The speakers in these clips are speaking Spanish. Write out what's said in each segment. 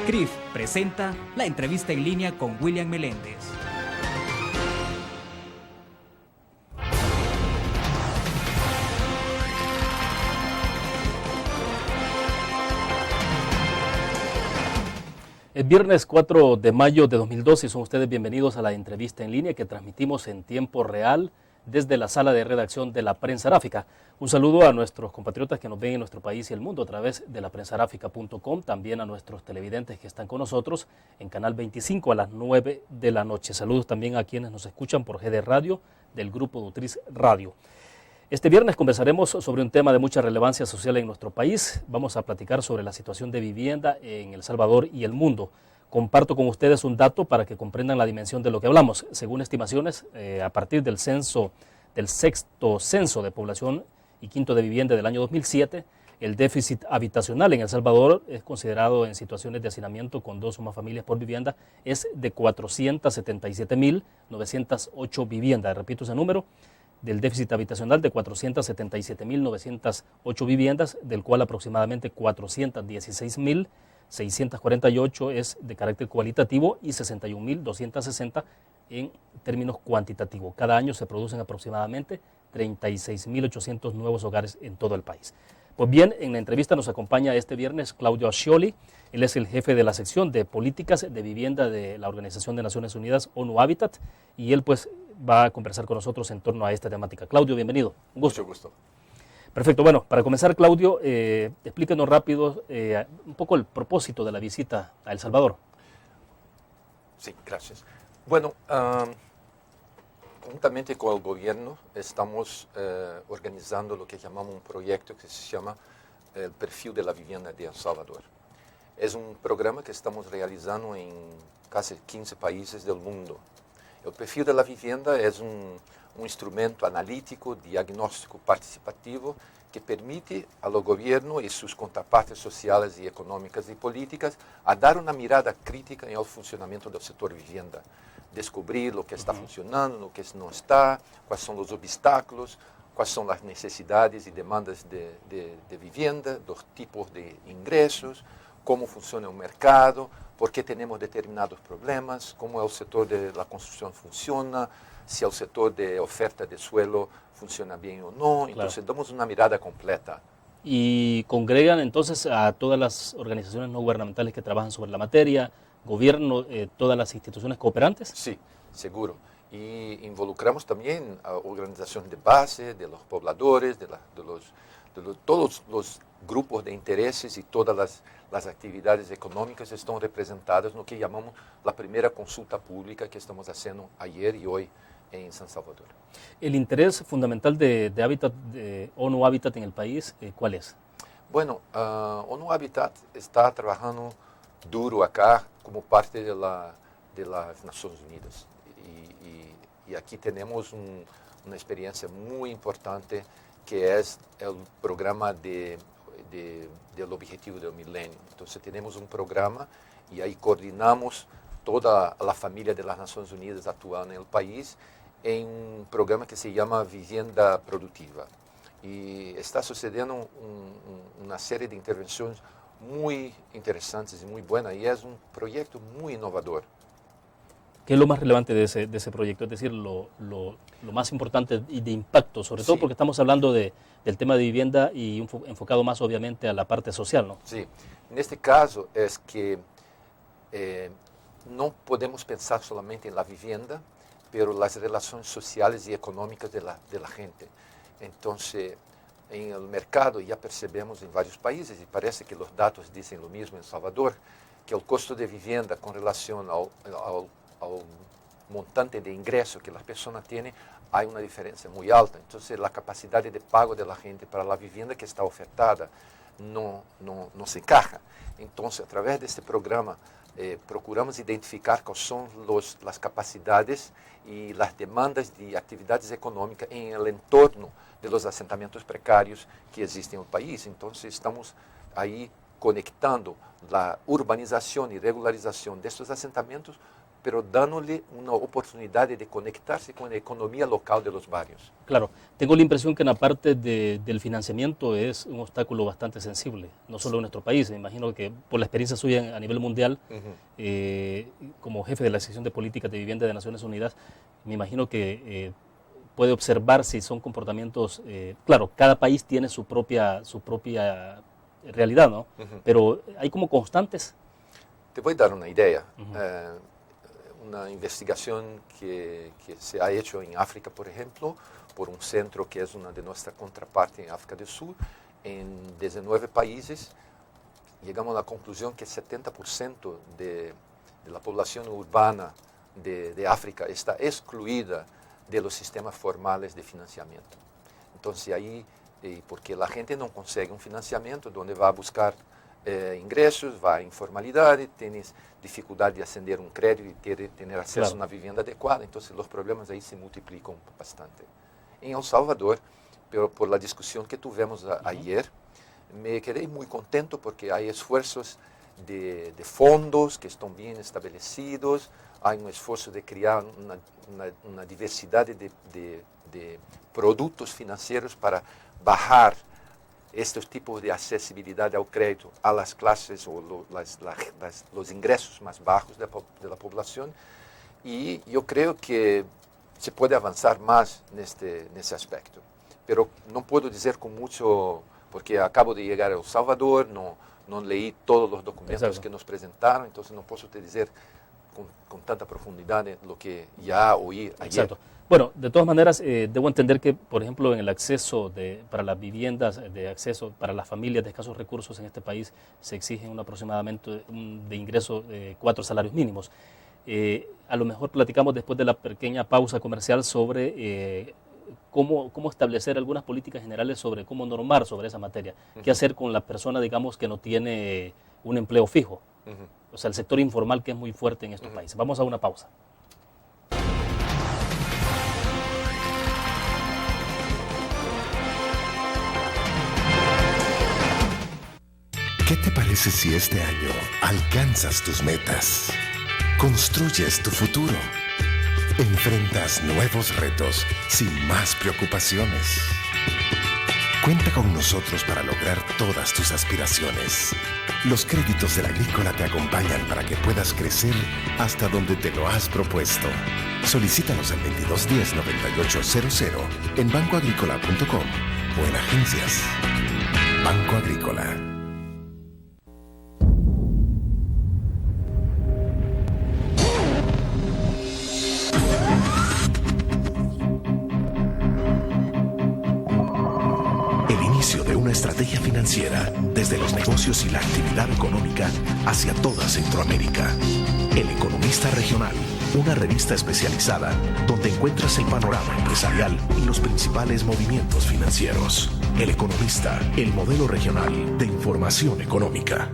CRIF presenta la entrevista en línea con William Meléndez. El viernes 4 de mayo de 2012 son ustedes bienvenidos a la entrevista en línea que transmitimos en tiempo real desde la sala de redacción de la Prensa Aráfica. Un saludo a nuestros compatriotas que nos ven en nuestro país y el mundo a través de laprensaaráfica.com, también a nuestros televidentes que están con nosotros en Canal 25 a las 9 de la noche. Saludos también a quienes nos escuchan por GD Radio del Grupo Nutriz Radio. Este viernes conversaremos sobre un tema de mucha relevancia social en nuestro país. Vamos a platicar sobre la situación de vivienda en El Salvador y el mundo. Comparto con ustedes un dato para que comprendan la dimensión de lo que hablamos. Según estimaciones, a partir del sexto censo de población y quinto de vivienda del año 2007, el déficit habitacional en El Salvador es considerado en situaciones de hacinamiento con dos o más familias por vivienda, es de 477.908 viviendas. Repito ese número, del déficit habitacional de 477.908 viviendas, del cual aproximadamente 416.648 es de carácter cualitativo y 61.260 en términos cuantitativos. Cada año se producen aproximadamente 36.800 nuevos hogares en todo el país. Pues bien, en la entrevista nos acompaña este viernes Claudio Ascioli. Él es el jefe de la sección de políticas de vivienda de la Organización de Naciones Unidas, ONU Habitat, y él pues va a conversar con nosotros en torno a esta temática. Claudio, bienvenido. Un gusto. Mucho gusto. Perfecto. Bueno, para comenzar, Claudio, explíquenos rápido un poco el propósito de la visita a El Salvador. Sí, gracias. Bueno, juntamente con el gobierno estamos organizando lo que llamamos un proyecto que se llama el perfil de la vivienda de El Salvador. Es un programa que estamos realizando en casi 15 países del mundo. El perfil de la vivienda es un instrumento analítico, diagnóstico participativo que permite a los gobiernos y sus contrapartes sociales y económicas y políticas a dar una mirada crítica en el funcionamiento del sector vivienda, descubrir lo que está funcionando, lo que no está, cuáles son los obstáculos, cuáles son las necesidades y demandas de vivienda, los tipos de ingresos, cómo funciona el mercado, por qué tenemos determinados problemas, cómo el sector de la construcción funciona, si el sector de oferta de suelo funciona bien o no. Entonces damos una mirada completa. Y congregan entonces a todas las organizaciones no gubernamentales que trabajan sobre la materia, gobierno, todas las instituciones cooperantes. Sí, seguro. Y involucramos también a organizaciones de base, de los pobladores, de todos los grupos de intereses y todas las actividades económicas están representadas en lo que llamamos la primera consulta pública que estamos haciendo ayer y hoy en San Salvador. ¿El interés fundamental de ONU Habitat en el país, cuál es? Bueno, ONU Habitat está trabajando duro acá como parte de las Naciones Unidas. Y aquí tenemos una experiencia muy importante que es el programa del Objetivo del Milenio. Entonces tenemos un programa y ahí coordinamos toda la familia de las Naciones Unidas actuando en el país en un programa que se llama Vivienda Productiva. Y está sucediendo una serie de intervenciones muy interesantes y muy buenas y es un proyecto muy innovador. ¿Qué es lo más relevante de ese proyecto? Es decir, lo más importante y de impacto, sobre todo porque estamos hablando del tema de vivienda y enfocado más obviamente a la parte social, ¿no? Sí, en este caso es que no podemos pensar solamente en la vivienda, pero las relaciones sociales y económicas de la gente. Entonces, en el mercado ya percebemos en varios países, y parece que los datos dicen lo mismo en El Salvador, que el costo de vivienda con relación al montante de ingreso que las personas tienen, hay una diferencia muy alta. Entonces, la capacidad de pago de la gente para la vivienda que está ofertada no se encaja. Entonces, a través de este programa, procuramos identificar cuáles son las capacidades y las demandas de actividades económicas en el entorno de los asentamientos precarios que existen en el país. Entonces, estamos ahí conectando la urbanización y regularización de estos asentamientos pero dándole una oportunidad de conectarse con la economía local de los barrios. Claro, tengo la impresión que en la parte del financiamiento es un obstáculo bastante sensible, no solo en nuestro país. Me imagino que por la experiencia suya a nivel mundial, como jefe de la sección de políticas de vivienda de Naciones Unidas, me imagino que puede observar si son comportamientos, claro, cada país tiene su propia realidad, ¿no? Pero hay como constantes. Te voy a dar una idea. Una investigación que se ha hecho en África, por ejemplo, por un centro que es una de nuestra contraparte en África del Sur, en 19 países, llegamos a la conclusión que el 70% de la población urbana de África está excluida de los sistemas formales de financiamiento. Entonces ahí, porque la gente no consigue un financiamiento, donde va a buscar ingresos, va a informalidad, tienes dificultad de ascender un crédito y tener acceso a una vivienda adecuada, entonces los problemas ahí se multiplican bastante. En El Salvador, pero por la discusión que tuvimos ayer, me quedé muy contento porque hay esfuerzos de fondos que están bien establecidos, hay un esfuerzo de crear una diversidad de productos financieros para bajar estos tipos de accesibilidad al crédito a las clases o los ingresos más bajos de la población, y yo creo que se puede avanzar más en ese aspecto. Pero no puedo decir con mucho, porque acabo de llegar a El Salvador, no leí todos los documentos que nos presentaron, entonces no puedo te decir con tanta profundidad lo que ya oí ayer. Exacto. Bueno, de todas maneras, debo entender que, por ejemplo, en el acceso para las viviendas, de acceso para las familias de escasos recursos en este país, se exigen aproximadamente de ingreso de 4 salarios mínimos. A lo mejor platicamos después de la pequeña pausa comercial sobre cómo establecer algunas políticas generales sobre cómo normar sobre esa materia. ¿Qué hacer con la persona, digamos, que no tiene un empleo fijo? O sea, el sector informal, que es muy fuerte en estos países. Vamos a una pausa. ¿Qué te parece si este año alcanzas tus metas? Construyes tu futuro. Enfrentas nuevos retos sin más preocupaciones. Cuenta con nosotros para lograr todas tus aspiraciones. Los créditos de la Agrícola te acompañan para que puedas crecer hasta donde te lo has propuesto. Solicítalos al 2210-9800 en bancoagricola.com o en agencias. Banco Agrícola. Una estrategia financiera desde los negocios y la actividad económica hacia toda Centroamérica. El Economista Regional, una revista especializada donde encuentras el panorama empresarial y los principales movimientos financieros. El Economista, el modelo regional de información económica.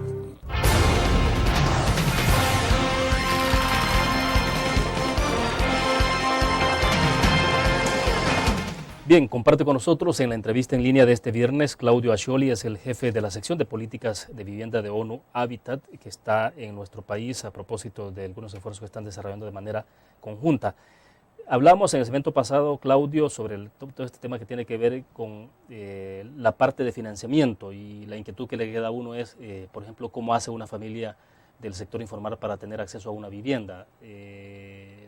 Bien, comparte con nosotros en la entrevista en línea de este viernes. Claudio Ascioli es el jefe de la sección de políticas de vivienda de ONU Habitat, que está en nuestro país a propósito de algunos esfuerzos que están desarrollando de manera conjunta. Hablamos en el segmento pasado, Claudio, sobre todo este tema que tiene que ver con la parte de financiamiento, y la inquietud que le queda a uno es, por ejemplo, cómo hace una familia del sector informal para tener acceso a una vivienda,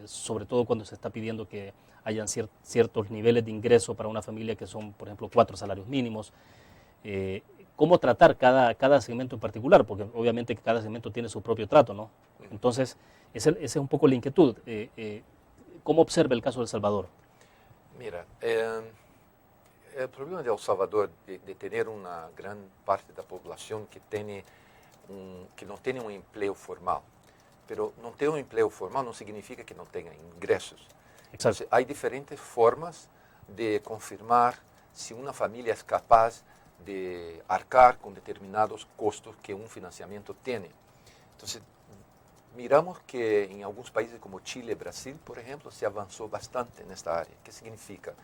sobre todo cuando se está pidiendo que hayan ciertos niveles de ingreso para una familia que son, por ejemplo, 4 salarios mínimos. ¿Cómo tratar cada segmento en particular? Porque obviamente cada segmento tiene su propio trato, ¿no? Entonces, esa es un poco la inquietud. ¿Cómo observa el caso de El Salvador? Mira, el problema de El Salvador de tener una gran parte de la población que no tiene un empleo formal, pero no tener un empleo formal no significa que no tenga ingresos. Entonces, hay diferentes formas de confirmar si una familia es capaz de arcar con determinados costos que un financiamiento tiene. Entonces, miramos que en algunos países como Chile, Brasil, por ejemplo, se avanzó bastante en esta área. ¿Qué significa?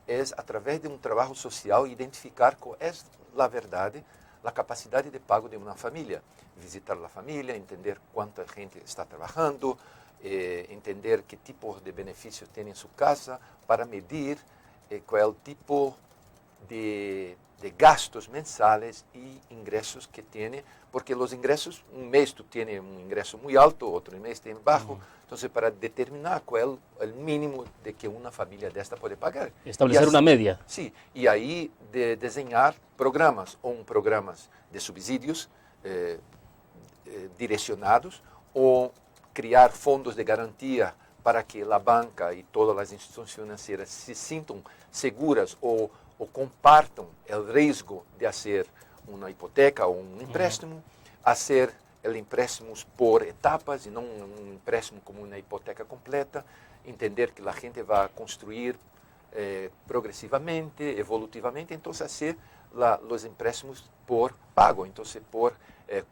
Es a través de un trabajo social identificar cuál es la verdad, la capacidad de pago de una familia. Visitar la familia, entender cuánta gente está trabajando, entender qué tipo de beneficios tiene en su casa, para medir cuál es el tipo de gastos mensales y ingresos que tiene, porque los ingresos, un mes tú tienes un ingreso muy alto, otro mes tienes bajo, entonces para determinar cuál es el mínimo de que una familia de esta puede pagar. Establecer una media. Sí, y ahí de diseñar programas, o programas de subsidios direccionados, o crear fondos de garantía para que la banca y todas las instituciones financieras se sientan seguras o compartan el riesgo de hacer una hipoteca o un empréstimo, hacer el empréstimo por etapas y no un empréstimo como una hipoteca completa, entender que la gente va a construir progresivamente, evolutivamente, entonces hacer los empréstimos por pago, entonces por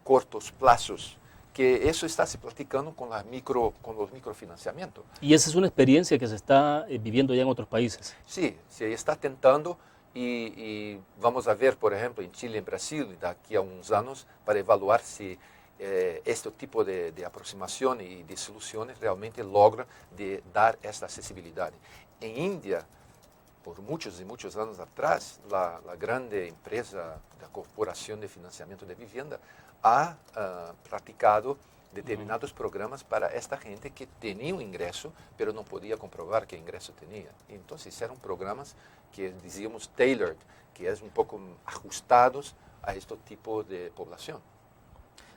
cortos plazos, que eso está se platicando con los microfinanciamientos. Y esa es una experiencia que se está viviendo ya en otros países. Sí, se está tentando y vamos a ver, por ejemplo, en Chile y en Brasil, de aquí a unos años, para evaluar si este tipo de aproximación y de soluciones realmente logra de dar esta accesibilidad. En India, por muchos y muchos años atrás, la grande empresa, la Corporación de Financiamiento de Vivienda, ha practicado determinados programas para esta gente que tenía un ingreso, pero no podía comprobar qué ingreso tenía. Entonces eran programas que decíamos tailored, que es un poco ajustados a este tipo de población.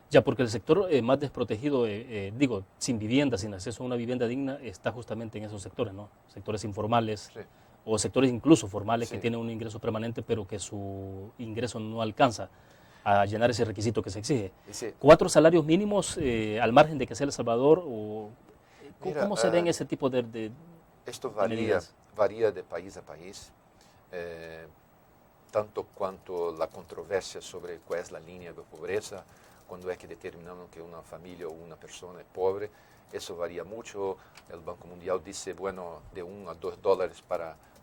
Ya, porque el sector más desprotegido, digo, sin vivienda, sin acceso a una vivienda digna, está justamente en esos sectores, ¿no? Sectores informales, sí, o sectores incluso formales, sí, que tienen un ingreso permanente, pero que su ingreso no alcanza a llenar ese requisito que se exige. Sí. 4 salarios mínimos al margen de que sea El Salvador, o ¿cómo se ven ese tipo de esto varía de país a país, tanto cuanto la controversia sobre cuál es la línea de pobreza, cuando es que determinamos que una familia o una persona es pobre. Eso varía mucho. El Banco Mundial dice, bueno, de $1 a $2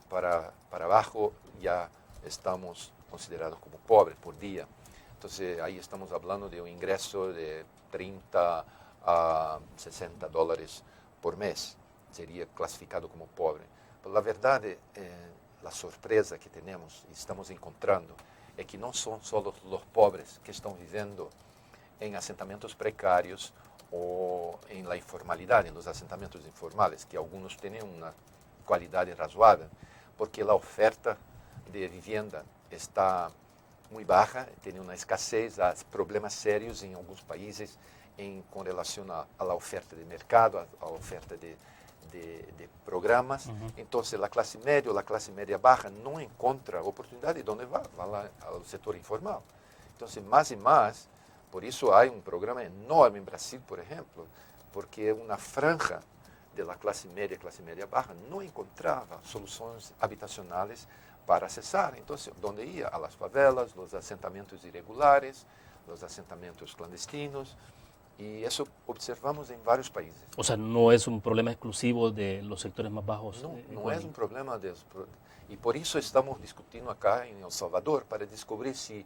para abajo ya estamos considerados como pobres por día. Entonces ahí estamos hablando de un ingreso de $30 a $60 por mes. Sería clasificado como pobre. Pero la verdad, la sorpresa que tenemos y estamos encontrando es que no son solo los pobres que están viviendo en asentamientos precarios o en la informalidad, en los asentamientos informales, que algunos tienen una calidad razoável, porque la oferta de vivienda está muy baja, tiene una escasez, hay problemas serios en algunos países con relación a la oferta de mercado, a la oferta de programas. Entonces la clase media o la clase media baja no encuentra oportunidad de dónde va al sector informal. Entonces más y más, por eso hay un programa enorme en Brasil, por ejemplo, porque una franja de la clase media baja no encontraba soluciones habitacionales para accesar. Entonces, ¿dónde ia? A las favelas, los asentamientos irregulares, los asentamientos clandestinos, y eso observamos en varios países. O sea, no es un problema exclusivo de los sectores más bajos. No es un problema y por eso estamos discutiendo acá en El Salvador, para descubrir si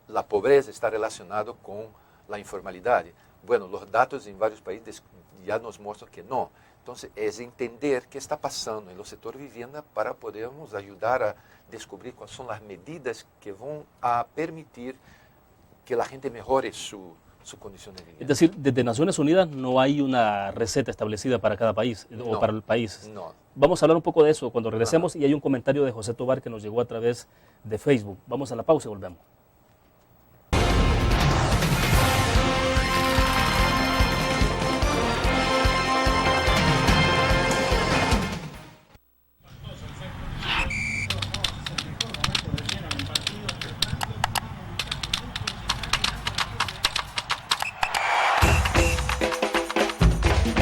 la pobreza está relacionada con la informalidad. Bueno, los datos en varios países ya nos muestran que no. Entonces, es entender qué está pasando en el sector vivienda para podernos ayudar a descubrir cuáles son las medidas que van a permitir que la gente mejore su condición de vivienda. Es decir, desde Naciones Unidas no hay una receta establecida para cada país o para el país. No. Vamos a hablar un poco de eso cuando regresemos. Y hay un comentario de José Tobar que nos llegó a través de Facebook. Vamos a la pausa y volvemos.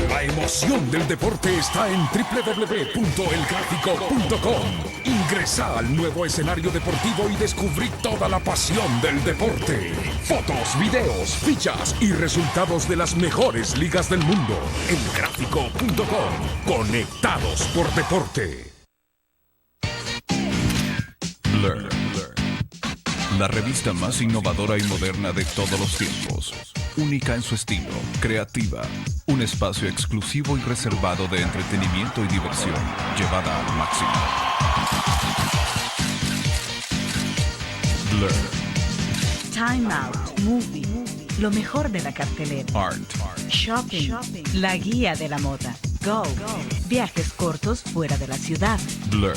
La emoción del deporte está en www.elgráfico.com. Ingresa al nuevo escenario deportivo y descubrí toda la pasión del deporte. Fotos, videos, fichas y resultados de las mejores ligas del mundo. Elgráfico.com. Conectados por deporte. la revista más innovadora y moderna de todos los tiempos. Única en su estilo, creativa, un espacio exclusivo y reservado de entretenimiento y diversión, llevada al máximo. Blur. Time Out Movie, lo mejor de la cartelera. Art. Shopping, la guía de la moda. Go, viajes cortos fuera de la ciudad. Blur.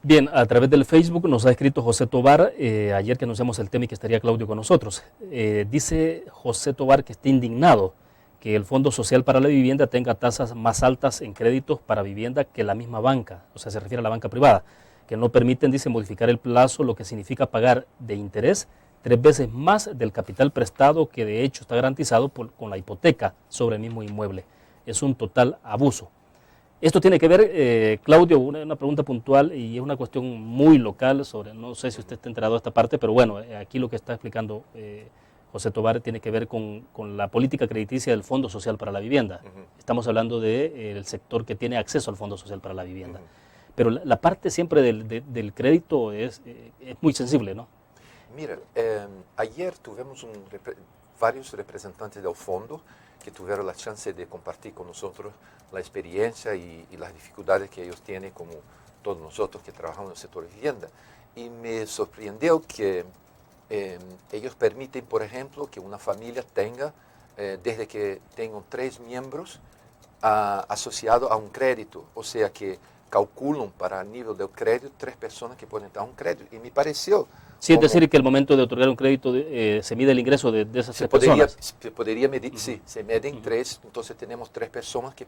Bien, a través del Facebook nos ha escrito José Tobar, ayer que anunciamos el tema y que estaría Claudio con nosotros. Dice José Tobar que está indignado que el Fondo Social para la Vivienda tenga tasas más altas en créditos para vivienda que la misma banca, o sea, se refiere a la banca privada, que no permiten, dice, modificar el plazo, lo que significa pagar de interés 3 veces más del capital prestado que de hecho está garantizado con la hipoteca sobre el mismo inmueble. Es un total abuso. Esto tiene que ver, Claudio, una pregunta puntual y es una cuestión muy local sobre, no sé si usted está enterado de esta parte, pero bueno, aquí lo que está explicando José Tobar tiene que ver con la política crediticia del Fondo Social para la Vivienda. Estamos hablando del sector que tiene acceso al Fondo Social para la Vivienda. Pero la parte siempre del crédito es muy sensible, ¿no? Mira, ayer tuvimos varios representantes del fondo que tuvieron la chance de compartir con nosotros la experiencia y las dificultades que ellos tienen, como todos nosotros que trabajamos en el sector de vivienda. Y me sorprendió que ellos permiten, por ejemplo, que una familia tenga, desde que tengan 3 miembros asociados a un crédito, o sea que calculan para el nivel del crédito 3 personas que pueden dar un crédito. Y me pareció... Sí, es decir, que el momento de otorgar un crédito se mide el ingreso de esas 3 personas. Se podría medir, sí, se miden 3, entonces tenemos 3 personas que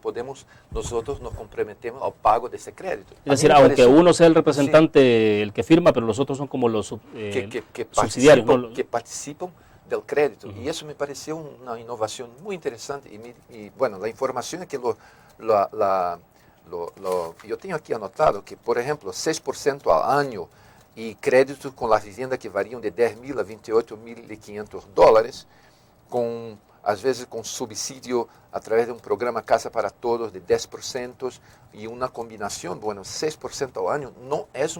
nosotros nos comprometemos al pago de ese crédito. Es decir, aunque uno sea el representante, el que firma, pero los otros son como los subsidiarios, ¿no? Que participan del crédito. Y eso me pareció una innovación muy interesante. Y bueno, la información es que yo tengo aquí anotado que, por ejemplo, 6% al año y créditos con las viviendas que varían de $10.000 a $28.500, a veces con subsidio a través de un programa Casa para Todos de 10% y una combinación, bueno, 6% al año no es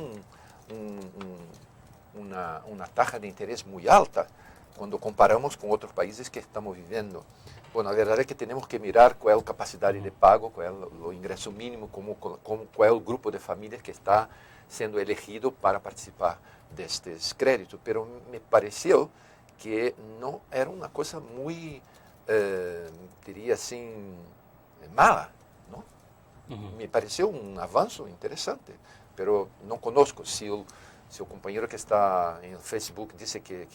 una tasa de interés muy alta cuando comparamos con otros países que estamos viviendo. Bueno, la verdad es que tenemos que mirar cuál es la capacidad de pago, cuál es el ingreso mínimo, cuál es el grupo de familias que está siendo elegido para participar de estos créditos. Pero me pareció que no era una cosa muy, diría así, mala, ¿no? Me pareció un avance interesante, pero no conozco si el compañero que está en el Facebook dice que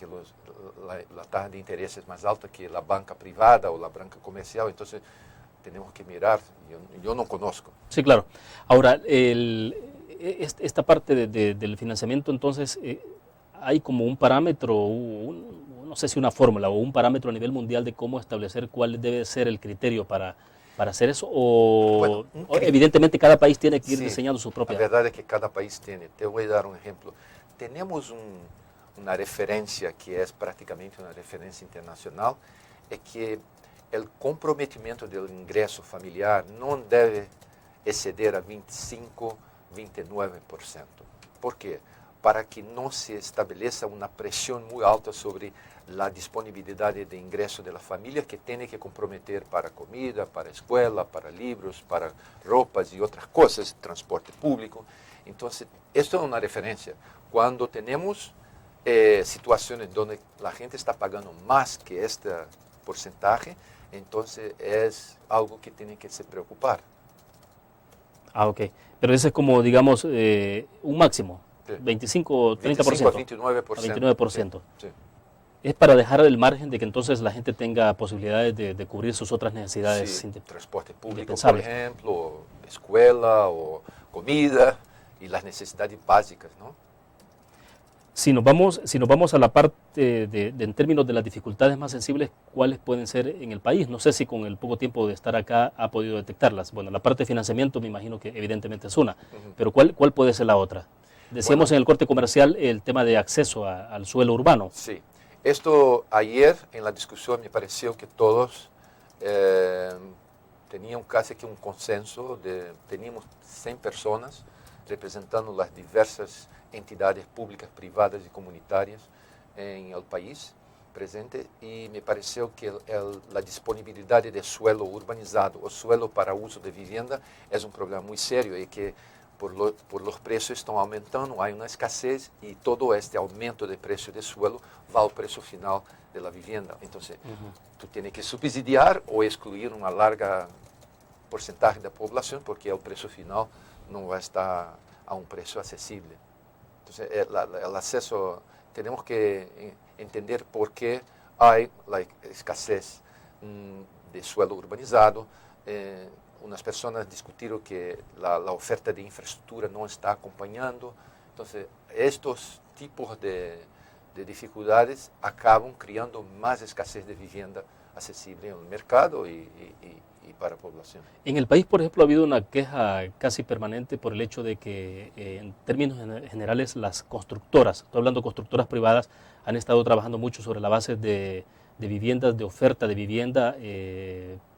la tasa de interés es más alta que la banca privada o la banca comercial, entonces tenemos que mirar, yo no conozco. Sí, claro. Ahora, esta parte del financiamiento, entonces, hay como un parámetro, no sé si una fórmula o un parámetro a nivel mundial de cómo establecer cuál debe ser el criterio para hacer eso, o evidentemente cada país tiene que ir diseñando su propia. La verdad es que cada país tiene. Te voy a dar un ejemplo. Tenemos una referencia que es prácticamente una referencia internacional, es que el comprometimiento del ingreso familiar no debe exceder a 29%. ¿Por qué? Para que no se estableça una presión muy alta sobre la disponibilidad de ingreso de la familia, que tiene que comprometer para comida, para escuela, para libros, para ropas y otras cosas, transporte público. Entonces, esto es una referencia. Cuando tenemos situaciones donde la gente está pagando más que este porcentaje, entonces es algo que tiene que se preocupar. Ah, ok. Pero ese es como, digamos, un máximo, sí. 25 o 30%. 25 a 29%. 29%. Sí. Es para dejar el margen de que entonces la gente tenga posibilidades de cubrir sus otras necesidades. Sí, transporte público, por ejemplo, escuela o comida y las necesidades básicas, ¿no? Si nos vamos a la parte en términos de las dificultades más sensibles, ¿cuáles pueden ser en el país? No sé si con el poco tiempo de estar acá ha podido detectarlas. Bueno, la parte de financiamiento me imagino que evidentemente es una, pero ¿cuál puede ser la otra? Decíamos en el corte comercial el tema de acceso al suelo urbano. Sí, Esto ayer en la discusión me pareció que todos tenían casi que un consenso, teníamos 100 personas representando las diversas entidades públicas, privadas y comunitarias en el país presente, y me pareció que la disponibilidad de suelo urbanizado o suelo para uso de vivienda es un problema muy serio y que por los precios están aumentando, hay una escasez y todo este aumento de precio de suelo va al precio final de la vivienda. Entonces, tú tienes que subsidiar o excluir una larga porcentaje de la población porque el precio final no va a estar a un precio accesible. Entonces, el acceso, tenemos que entender por qué hay la escasez de suelo urbanizado. Unas personas discutieron que la oferta de infraestructura no está acompañando. Entonces, estos tipos de dificultades acaban creando más escasez de vivienda accesible en el mercado y para la población. En el país, por ejemplo, ha habido una queja casi permanente por el hecho de que, en términos generales, las constructoras, estoy hablando de constructoras privadas, han estado trabajando mucho sobre la base de viviendas, de oferta de vivienda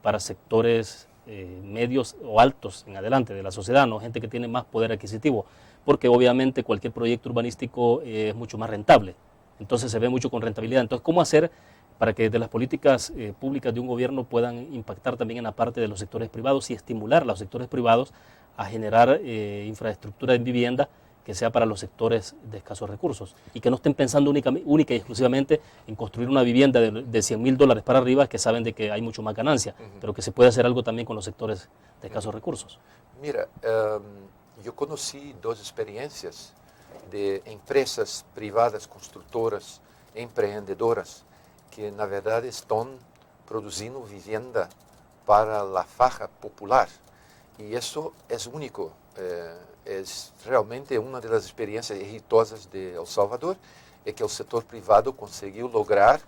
para sectores medios o altos en adelante de la sociedad, no gente que tiene más poder adquisitivo, porque obviamente cualquier proyecto urbanístico es mucho más rentable, entonces se ve mucho con rentabilidad. Entonces, ¿cómo hacer para que de las políticas públicas de un gobierno puedan impactar también en la parte de los sectores privados y estimular a los sectores privados a generar infraestructura en vivienda que sea para los sectores de escasos recursos y que no estén pensando única y exclusivamente en construir una vivienda de $100,000 para arriba, que saben de que hay mucho más ganancia, pero que se puede hacer algo también con los sectores de escasos recursos? Mira, yo conocí dos experiencias de empresas privadas, constructoras, emprendedoras, que na verdade estão produzindo vivienda para a faja popular. E isso é único. É realmente uma das experiências exitosas de El Salvador, é que o setor privado conseguiu lograr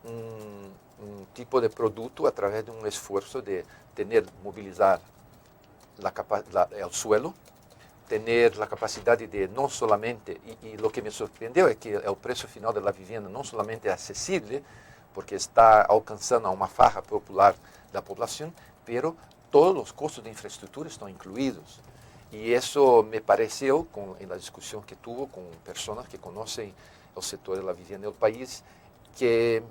um tipo de produto através de um esforço de mobilizar o suelo, ter a capacidade de não solamente, e o que me surpreendeu é que o preço final da vivienda não solamente é acessível, porque está alcançando a uma faja popular da população, pero todos os custos de infraestrutura estão incluídos. E isso me pareceu, na discussão que tuvo com pessoas que conhecem o setor da vivienda no país, que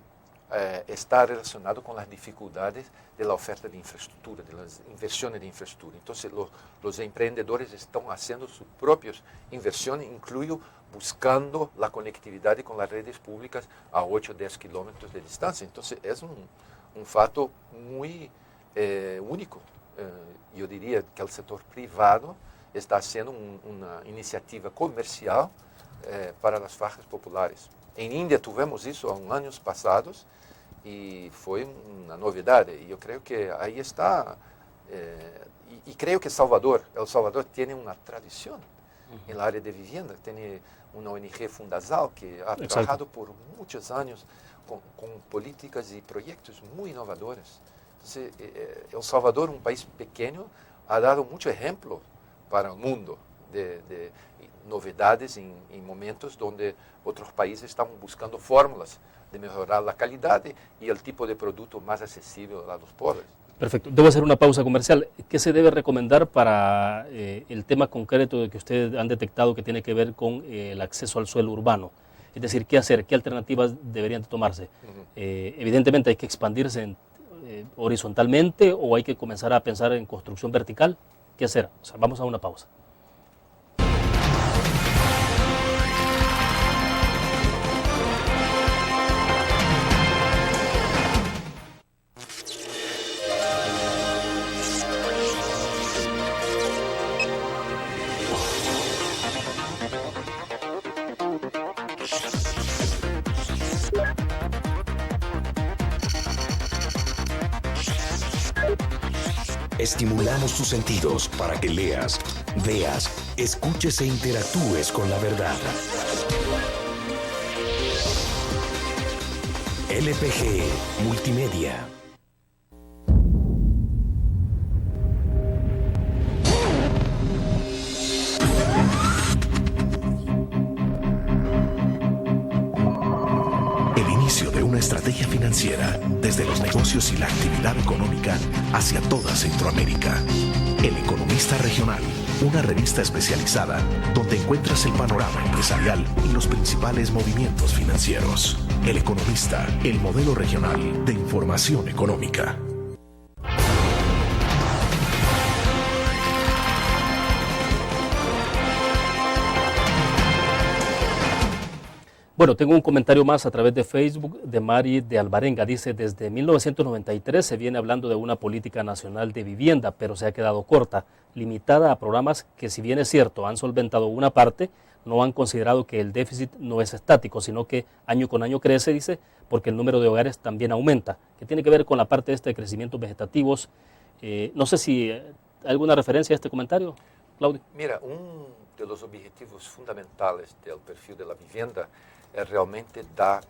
está relacionado com as dificuldades da oferta de infraestrutura, das inversões de infraestrutura. Então, os empreendedores estão fazendo suas próprias inversões, incluindo buscando a conectividade com as redes públicas a 8 ou 10 quilômetros de distância. Então, é um fato muito único. Eu diria que o setor privado está sendo uma iniciativa comercial para as faixas populares. Em Índia tivemos isso há anos passados e foi uma novidade. E eu creio que aí está. E creio que El Salvador tem uma tradição na área de vivienda. Tem uma ONG Fundasal que ha trabalhado por muitos anos com políticas e projetos muito inovadores. Então, El Salvador, um país pequeno, ha dado muito exemplo para o mundo de novidades em momentos onde outros países estavam buscando fórmulas de melhorar a qualidade e o tipo de produto mais acessível a los pobres. Perfecto. Debo hacer una pausa comercial. ¿Qué se debe recomendar para el tema concreto de que ustedes han detectado que tiene que ver con el acceso al suelo urbano? Es decir, ¿qué hacer? ¿Qué alternativas deberían tomarse? Evidentemente hay que expandirse horizontalmente o hay que comenzar a pensar en construcción vertical. ¿Qué hacer? O sea, vamos a una pausa. Estimulamos tus sentidos para que leas, veas, escuches e interactúes con la verdad. LPG Multimedia. financiera, desde los negocios y la actividad económica hacia toda Centroamérica. El Economista Regional, una revista especializada donde encuentras el panorama empresarial y los principales movimientos financieros. El Economista, el modelo regional de información económica. Bueno, tengo un comentario más a través de Facebook de Mari de Alvarenga. Dice, desde 1993 se viene hablando de una política nacional de vivienda, pero se ha quedado corta, limitada a programas que, si bien es cierto, han solventado una parte, no han considerado que el déficit no es estático, sino que año con año crece, dice, porque el número de hogares también aumenta, que tiene que ver con la parte de crecimientos vegetativos. No sé si hay alguna referencia a este comentario, Claudio. Mira, uno de los objetivos fundamentales del perfil de la vivienda es realmente dar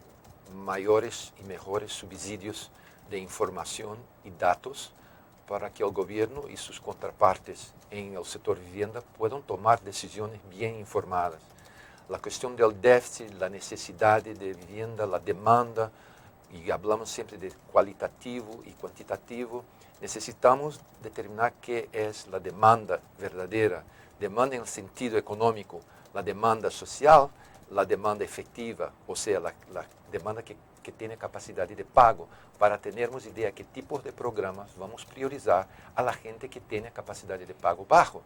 mayores y mejores subsidios de información y datos para que el gobierno y sus contrapartes en el sector vivienda puedan tomar decisiones bien informadas. La cuestión del déficit, la necesidad de vivienda, la demanda, y hablamos siempre de cualitativo y cuantitativo, necesitamos determinar qué es la demanda verdadera, demanda en el sentido económico, la demanda social, la demanda efectiva, o sea, la demanda que tiene capacidad de pago, para tenermos idea qué tipos de programas vamos a priorizar a la gente que tiene capacidad de pago bajo.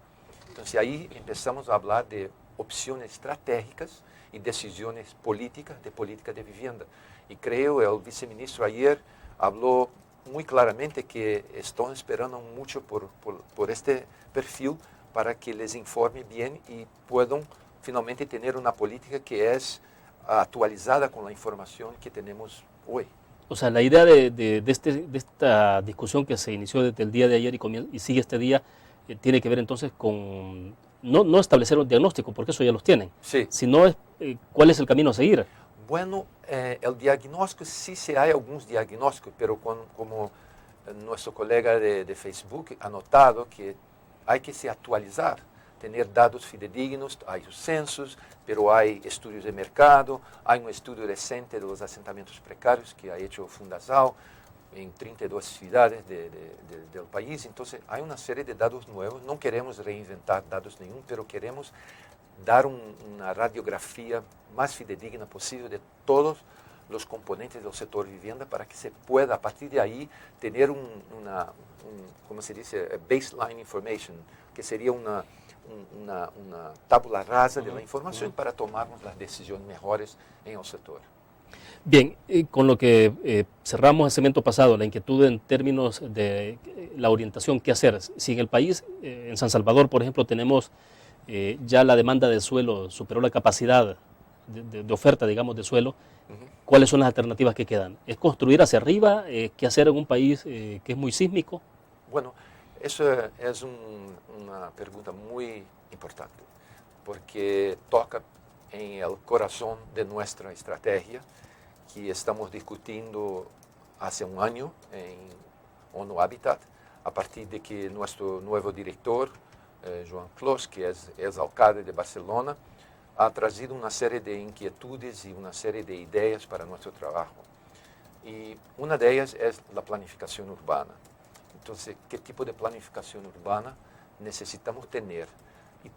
Entonces ahí empezamos a hablar de opciones estratégicas y decisiones políticas de política de vivienda. Y creo el viceministro ayer habló muy claramente que están esperando mucho por este perfil para que les informe bien y puedan finalmente tener una política que es actualizada con la información que tenemos hoy. O sea, la idea de esta discusión que se inició desde el día de ayer y sigue este día, tiene que ver entonces con no establecer un diagnóstico, porque eso ya los tienen, sí, sino cuál es el camino a seguir. Bueno, el diagnóstico, sí se hay algunos diagnósticos, pero como nuestro colega de Facebook ha notado que hay que se actualizar, tener datos fidedignos, hay censos, pero hay estudios de mercado, hay un estudio reciente de los asentamientos precarios que ha hecho Fundasal en 32 ciudades del país. Entonces hay una serie de datos nuevos, no queremos reinventar datos ningún, pero queremos dar una radiografía más fidedigna posible de todos los componentes del sector vivienda para que se pueda a partir de ahí tener como se dice, baseline information, que sería una tabla rasa de la información para tomarnos las decisiones mejores en el sector. Bien, con lo que cerramos el segmento pasado, la inquietud en términos de la orientación, qué hacer. Si en el país, en San Salvador, por ejemplo, tenemos ya la demanda de suelo superó la capacidad de oferta, digamos, de suelo, ¿cuáles son las alternativas que quedan? ¿Es construir hacia arriba? ¿Qué hacer en un país que es muy sísmico? Bueno, eso es una pregunta muy importante, porque toca en el corazón de nuestra estrategia que estamos discutiendo hace un año en ONU Habitat, a partir de que nuestro nuevo director, Joan Clos, que es alcalde de Barcelona, ha traído una serie de inquietudes y una serie de ideas para nuestro trabajo. Y una de ellas es la planificación urbana. Entonces, ¿qué tipo de planificación urbana necesitamos tener? Y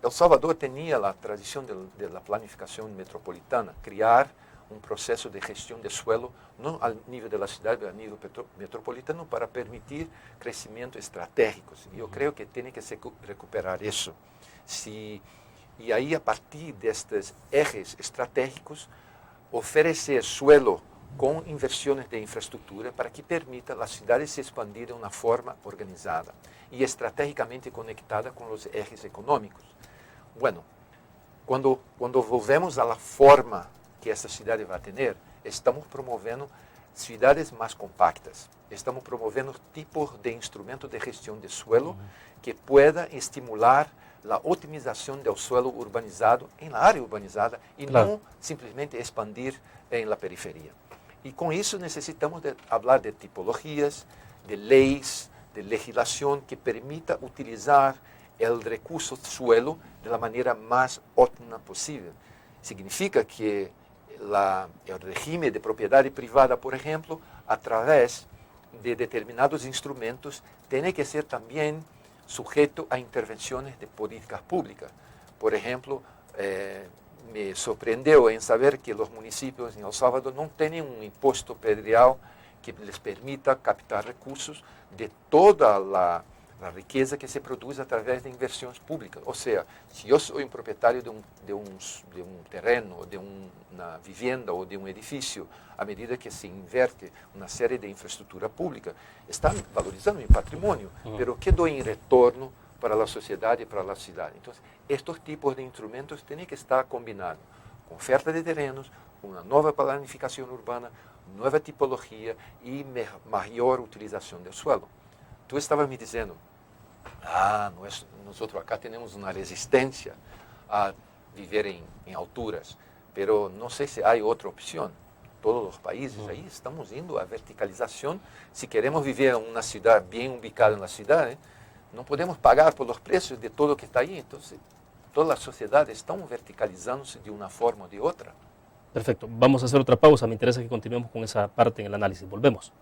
El Salvador tenía la tradición de la planificación metropolitana, crear un proceso de gestión de suelo, no al nivel de la ciudad, pero a nivel metropolitano, para permitir crecimiento estratégicos. Yo creo que tiene que recuperar eso. Y ahí, a partir de estos ejes estratégicos, ofrecer suelo con inversiones de infraestructura para que permita a las ciudades se expandir de una forma organizada y estratégicamente conectada con los ejes económicos. Bueno, cuando volvemos a la forma que esta ciudad va a tener, estamos promoviendo ciudades más compactas, estamos promoviendo tipos de instrumentos de gestión de suelo que puedan estimular la optimización del suelo urbanizado en la área urbanizada y no simplemente expandir en la periferia. Y con eso necesitamos hablar de tipologías, de leyes, de legislación que permita utilizar el recurso suelo de la manera más óptima posible. Significa que el régimen de propiedad privada, por ejemplo, a través de determinados instrumentos, tiene que ser también sujeto a intervenciones de políticas públicas. Por ejemplo, me sorprendió en saber que los municipios en El Salvador no tienen un impuesto predial que les permita captar recursos de toda la riqueza que se produce a través de inversiones públicas. O sea, si yo soy un propietario de un terreno, de una vivienda o de un edificio, a medida que se invierte una serie de infraestructura pública, están valorizando mi patrimonio, pero ¿qué doy en retorno para la sociedad y para la ciudad? Entonces, estos tipos de instrumentos tienen que estar combinados con oferta de terrenos, con una nueva planificación urbana, nueva tipología y mayor utilización del suelo. Tú estabas me diciendo, nosotros acá tenemos una resistencia a vivir en alturas, pero no sé si hay otra opción. Todos los países ahí estamos yendo a verticalización. Si queremos vivir en una ciudad bien ubicada en la ciudad, no podemos pagar por los precios de todo lo que está ahí. Entonces, todas las sociedades están verticalizándose de una forma o de otra. Perfecto. Vamos a hacer otra pausa. Me interesa que continuemos con esa parte en el análisis. Volvemos.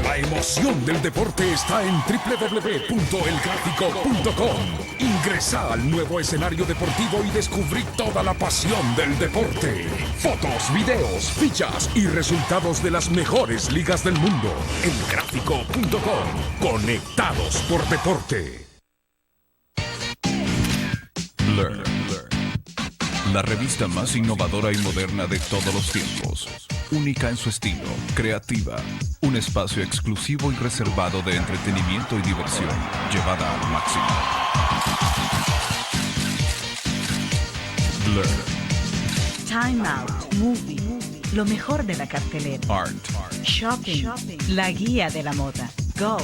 La emoción del deporte está en www.elgráfico.com. Ingresa al nuevo escenario deportivo y descubrí toda la pasión del deporte. Fotos, videos, fichas y resultados de las mejores ligas del mundo. Elgráfico.com. Conectados por deporte. Blur. La revista más innovadora y moderna de todos los tiempos. Única en su estilo, creativa. Un espacio exclusivo y reservado de entretenimiento y diversión, llevada al máximo. Blur. Time Out, Movie, lo mejor de la cartelera. Art. Shopping, la guía de la moda. Go,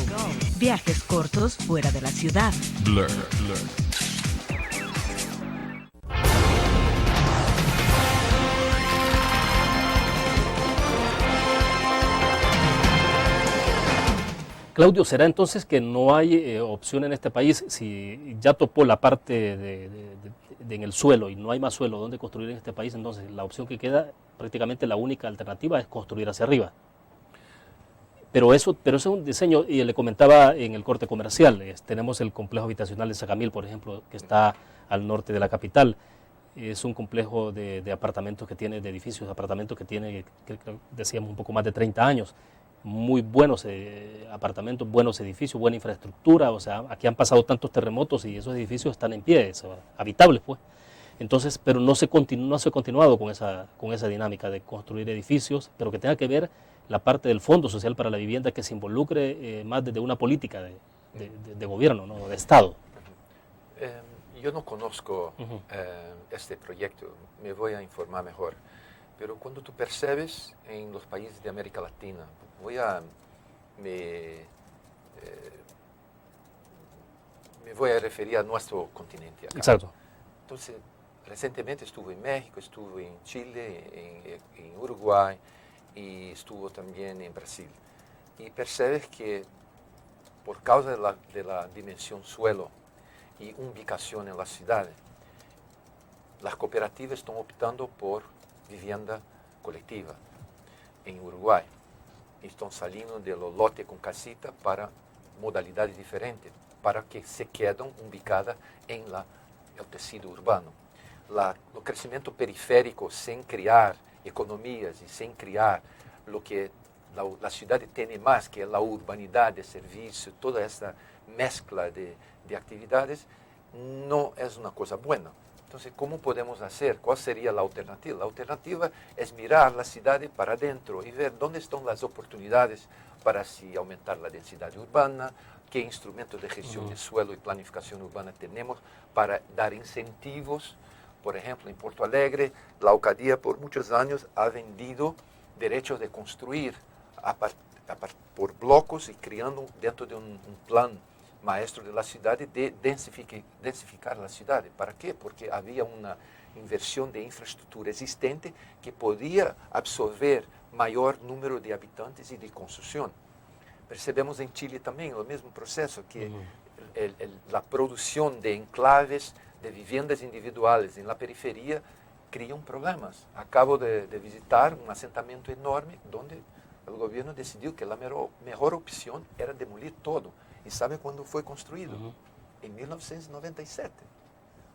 viajes cortos fuera de la ciudad. Blur. Claudio, ¿será entonces que no hay opción en este país si ya topó la parte en el suelo y no hay más suelo donde construir en este país? Entonces la opción que queda, prácticamente la única alternativa, es construir hacia arriba. Pero eso es un diseño, y le comentaba en el corte comercial, tenemos el complejo habitacional de Sacamil, por ejemplo, que está al norte de la capital. Es un complejo de apartamentos que tiene, de edificios de apartamentos que tiene, que decíamos, un poco más de 30 años. Muy buenos apartamentos, buenos edificios, buena infraestructura. O sea, aquí han pasado tantos terremotos y esos edificios están en pie, habitables, pues. Entonces, pero no se ha continuado con esa dinámica de construir edificios, pero que tenga que ver la parte del Fondo Social para la Vivienda, que se involucre más desde una política de gobierno, ¿no? De Estado. Yo no conozco este proyecto, me voy a informar mejor. Pero cuando tú percebes en los países de América Latina, me voy a referir a nuestro continente acá. Exacto. Entonces, recientemente estuve en México, estuve en Chile, en Uruguay y estuvo también en Brasil. Y percebes que por causa de la dimensión suelo y ubicación en las ciudades, las cooperativas están optando por vivienda colectiva. En Uruguay están saliendo de los lotes con casita para modalidades diferentes, para que se queden ubicadas en el tejido urbano. El crecimiento periférico sin crear economías y sin crear lo que la ciudad tiene más, que es la urbanidad de servicios, toda esa mezcla de actividades, no es una cosa buena. Entonces, ¿cómo podemos hacer? ¿Cuál sería la alternativa? La alternativa es mirar la ciudad para adentro y ver dónde están las oportunidades para así aumentar la densidad urbana, qué instrumentos de gestión de suelo y planificación urbana tenemos para dar incentivos. Por ejemplo, en Porto Alegre, la alcaldía por muchos años ha vendido derechos de construir por blocos y creando dentro de un plan maestro de la ciudad de densificar la ciudad. ¿Para qué? Porque había una inversión de infraestructura existente que podía absorber mayor número de habitantes y de construcción. Percebemos en Chile también el mismo proceso, que la producción de enclaves, de viviendas individuales en la periferia, crean problemas. Acabo de visitar un asentamiento enorme donde el gobierno decidió que la mejor opción era demolir todo. ¿Y sabe cuándo fue construido? En 1997.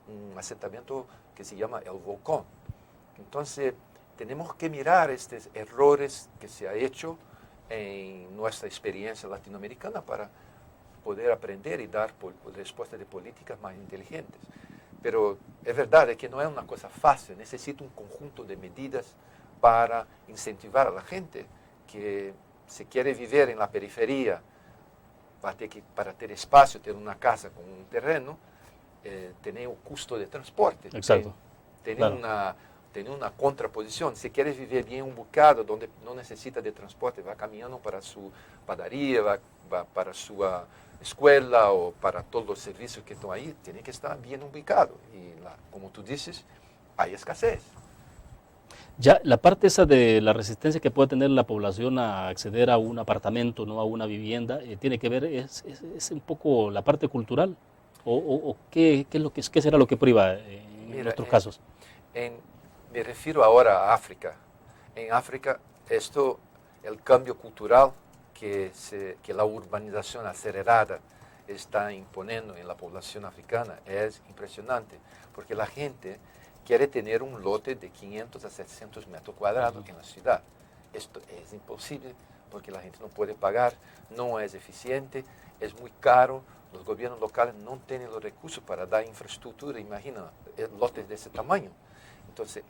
Un asentamiento que se llama El Volcán. Entonces, tenemos que mirar estos errores que se ha hecho en nuestra experiencia latinoamericana para poder aprender y dar respuestas de políticas más inteligentes. Pero es verdad que no es una cosa fácil, necesita un conjunto de medidas para incentivar a la gente que se quiere vivir en la periferia, va a ter que, para ter espaço, ter uma casa com um terreno, tem o custo de transporte. Exacto. Tem Claro. uma contraposição. Se quer viver bem um bocado, onde não necessita de transporte, vai caminhando para sua padaria, vai para sua escola ou para todos os serviços que estão aí, tem que estar bem ubicado. E, lá, como tu dices, há escassez. Ya, la parte esa de la resistencia que puede tener la población a acceder a un apartamento, no a una vivienda, tiene que ver, es un poco la parte cultural, o qué será lo que priva en nuestros casos. Me refiero ahora a África. En África, el cambio cultural que la urbanización acelerada está imponiendo en la población africana es impresionante, porque la gente quiere tener un lote de 500 a 700 metros cuadrados en la ciudad. Esto es imposible porque la gente no puede pagar, no es eficiente, es muy caro, los gobiernos locales no tienen los recursos para dar infraestructura, imagina, lotes de ese tamaño. Entonces,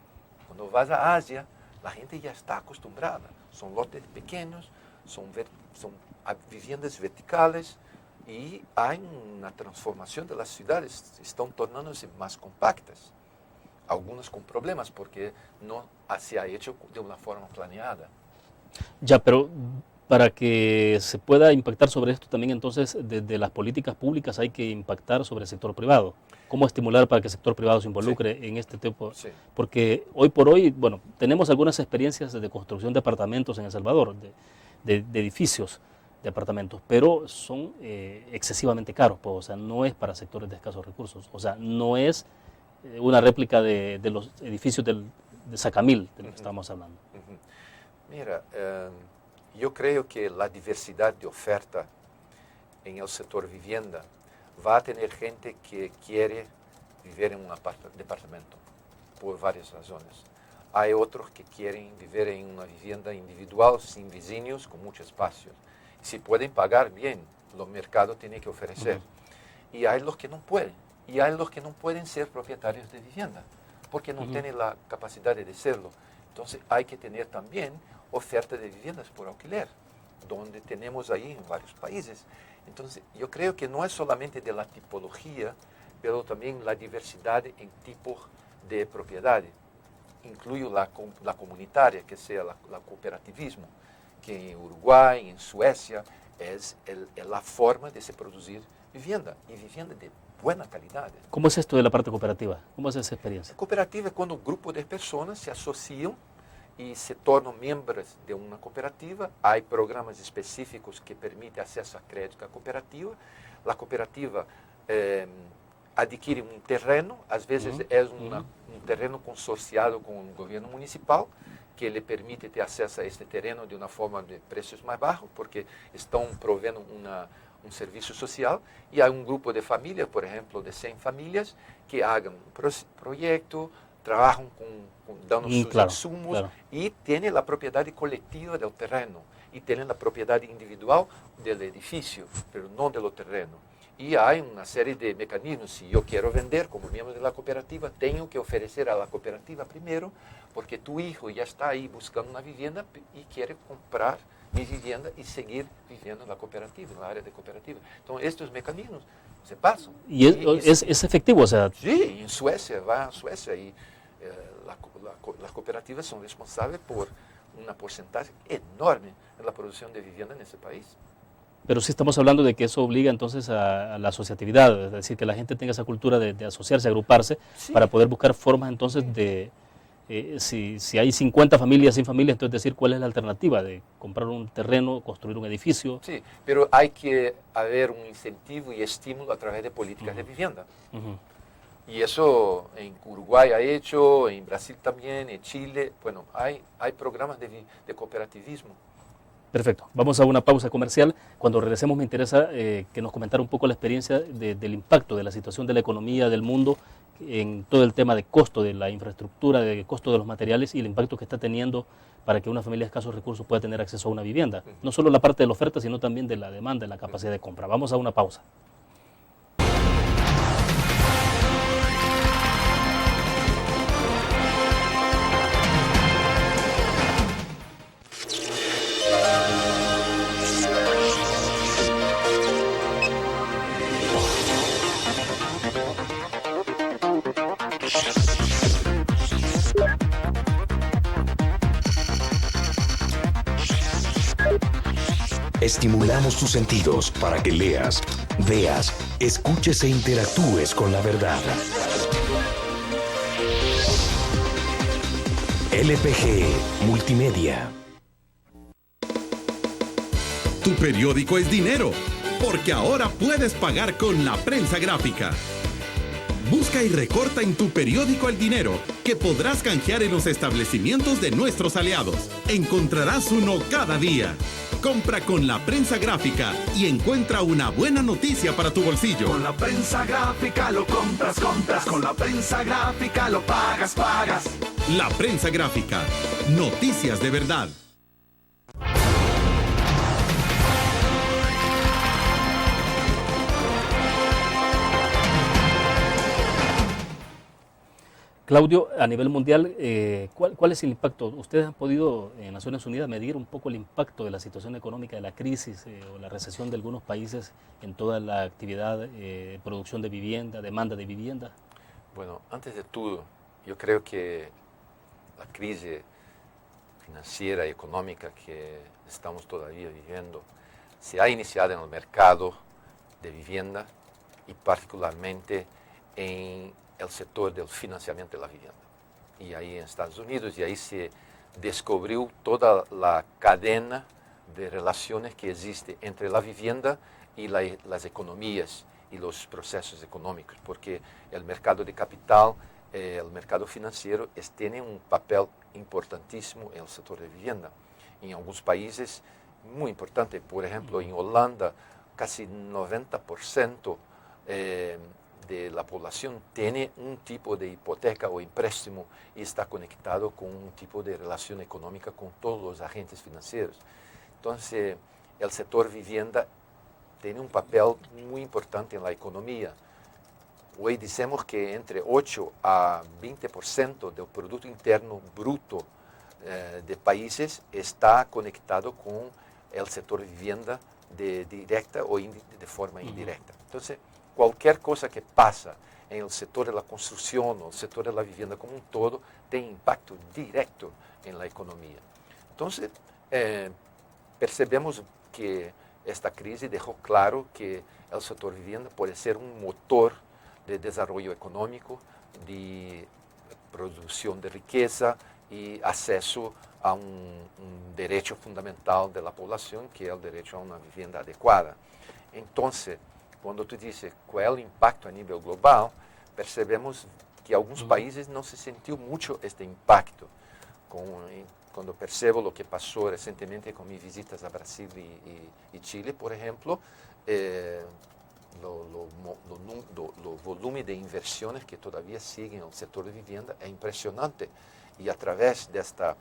cuando vas a Asia, la gente ya está acostumbrada, son lotes pequeños, son viviendas verticales y hay una transformación de las ciudades, están tornándose más compactas. Algunos con problemas porque no se ha hecho de una forma planeada. Ya, pero para que se pueda impactar sobre esto también, entonces, desde las políticas públicas hay que impactar sobre el sector privado. ¿Cómo estimular para que el sector privado se involucre en este tipo? Sí. Porque hoy por hoy, bueno, tenemos algunas experiencias de construcción de apartamentos en El Salvador, de edificios de apartamentos, pero son excesivamente caros, pues, o sea, no es para sectores de escasos recursos, o sea, no es una réplica de los edificios de Sacamil, de lo que estamos hablando. Mira, yo creo que la diversidad de oferta en el sector vivienda va a tener gente que quiere vivir en un departamento por varias razones. Hay otros que quieren vivir en una vivienda individual, sin vecinos, con mucho espacio. Si pueden pagar bien, los mercados tienen que ofrecer. Y hay los que no pueden. Y hay los que no pueden ser propietarios de vivienda, porque no tienen la capacidad de serlo. Entonces hay que tener también oferta de viviendas por alquiler, donde tenemos ahí en varios países. Entonces yo creo que no es solamente de la tipología, pero también la diversidad en tipos de propiedad. Incluyo la comunitaria, que sea la cooperativismo, que en Uruguay, en Suecia, es la forma de se producir vivienda, y vivienda de buena calidad. ¿Cómo es esto de la parte cooperativa? ¿Cómo es esa experiencia? Cooperativa es cuando un grupo de personas se asocian y se tornan miembros de una cooperativa. Hay programas específicos que permiten acceso a crédito a cooperativa. La cooperativa adquiere un terreno, a veces es un terreno consorciado con el gobierno municipal, que le permite ter acesso a este terreno de uma forma de preços mais baixos, porque estão provendo um serviço social, e há um grupo de famílias, por exemplo, de 100 famílias, que hagam um projeto, trabalham dando seus insumos, e têm a propriedade coletiva do terreno, e têm a propriedade individual do edifício, mas não do terreno. E há uma série de mecanismos. Se eu quero vender como membro da cooperativa, tenho que oferecer à cooperativa primeiro, porque tu hijo já está aí buscando uma vivenda e quer comprar mi vivienda y seguir viviendo en la cooperativa, en la área de cooperativa. Entonces, estos mecanismos se pasan. ¿Y es efectivo? O sea, sí, en Suecia, va a Suecia y las cooperativas son responsables por una porcentaje enorme en la producción de vivienda en ese país. Pero sí estamos hablando de que eso obliga entonces a la asociatividad, es decir, que la gente tenga esa cultura de asociarse, agruparse, Sí. para poder buscar formas entonces de, si hay 50 familias, 100 familias, entonces decir cuál es la alternativa de comprar un terreno, construir un edificio. Sí, pero hay que haber un incentivo y estímulo a través de políticas de vivienda. Y eso en Uruguay ha hecho, en Brasil también, en Chile. Bueno, hay programas de cooperativismo. Perfecto. Vamos a una pausa comercial. Cuando regresemos me interesa que nos comentara un poco la experiencia del impacto de la situación de la economía del mundo en todo el tema de costo de la infraestructura, de costo de los materiales y el impacto que está teniendo para que una familia de escasos recursos pueda tener acceso a una vivienda. No solo la parte de la oferta, sino también de la demanda, de la capacidad de compra. Vamos a una pausa. Estimulamos tus sentidos para que leas, veas, escuches e interactúes con la verdad. LPG Multimedia. Tu periódico es dinero, porque ahora puedes pagar con la prensa gráfica. Busca y recorta en tu periódico el dinero, que podrás canjear en los establecimientos de nuestros aliados. Encontrarás uno cada día. Compra con la prensa gráfica y encuentra una buena noticia para tu bolsillo. Con la prensa gráfica lo compras. Con la prensa gráfica lo pagas. La prensa gráfica. Noticias de verdad. Claudio, a nivel mundial, ¿cuál es el impacto? ¿Ustedes han podido en Naciones Unidas medir un poco el impacto de la situación económica, de la crisis o la recesión de algunos países en toda la actividad, producción de vivienda, demanda de vivienda? Bueno, antes de todo, yo creo que la crisis financiera y económica que estamos todavía viviendo se ha iniciado en el mercado de vivienda y particularmente en el sector del financiamiento de la vivienda. Y ahí en Estados Unidos, y ahí se descubrió toda la cadena de relaciones que existe entre la vivienda y las economías y los procesos económicos, porque el mercado de capital, el mercado financiero, tiene un papel importantísimo en el sector de vivienda. En algunos países, muy importante, por ejemplo, en Holanda, casi 90% de la población tiene un tipo de hipoteca o empréstimo y está conectado con un tipo de relación económica con todos los agentes financieros. Entonces, el sector vivienda tiene un papel muy importante en la economía. Hoy decimos que entre 8 a 20% del Producto Interno Bruto de países está conectado con el sector vivienda de directa o de forma indirecta. Entonces, cualquier cosa que pasa en el sector de la construcción o el sector de la vivienda como un todo tiene impacto directo en la economía. Entonces, percebemos que esta crisis dejó claro que el sector vivienda puede ser un motor de desarrollo económico, de producción de riqueza y acceso a un derecho fundamental de la población, que es el derecho a una vivienda adecuada. Entonces, cuando tú dices cuál es el impacto a nivel global, percebemos que algunos países no se sintió mucho este impacto. Cuando percebo lo que pasó recientemente con mis visitas a Brasil y Chile, por ejemplo, lo volumen de inversiones que todavía siguen en el sector de vivienda es impresionante. Y a través de esta